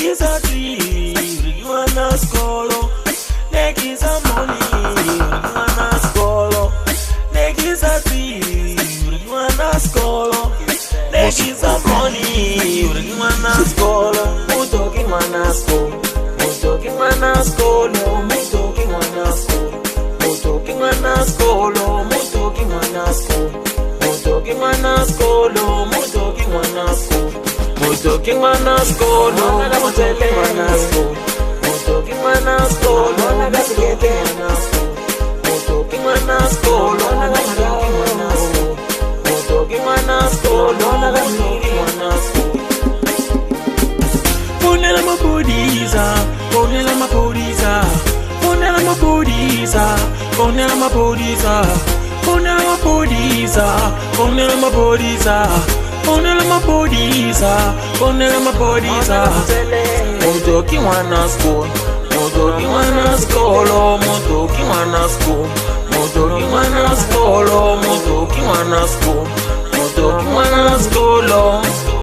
Negizati, Rigwana Skolo, Negiza money, Rigwana Skolo, Negizati, Rigwana Skolo, Negiza money, Rigwana Skolo, Mutoki Manasko, Mutoki Manaskolo, Mutoki Manasko, Mutoki Manaskolo, Mutoki Manasko, Mutoki Manaskolo, Mutoki Manasko. Mutoki Manaskolo, Mutoki Manasko, Mutoki Manaskolo, Mutoki Manasko, Mutoki Manaskolo, Mutoki Manaskolo, Mutoki Manasko. Ponela mapodiza, ponela mapodiza, ponela mapodiza, ponela mapodiza, ponela mapodiza, ponela mapodiza. Ponela mapodiza, Mutoki Manasko, Mutoki Manaskolo, Mutoki Manasko, Mutoki Manaskolo, Mutoki Manasko, Mutoki Manaskolo.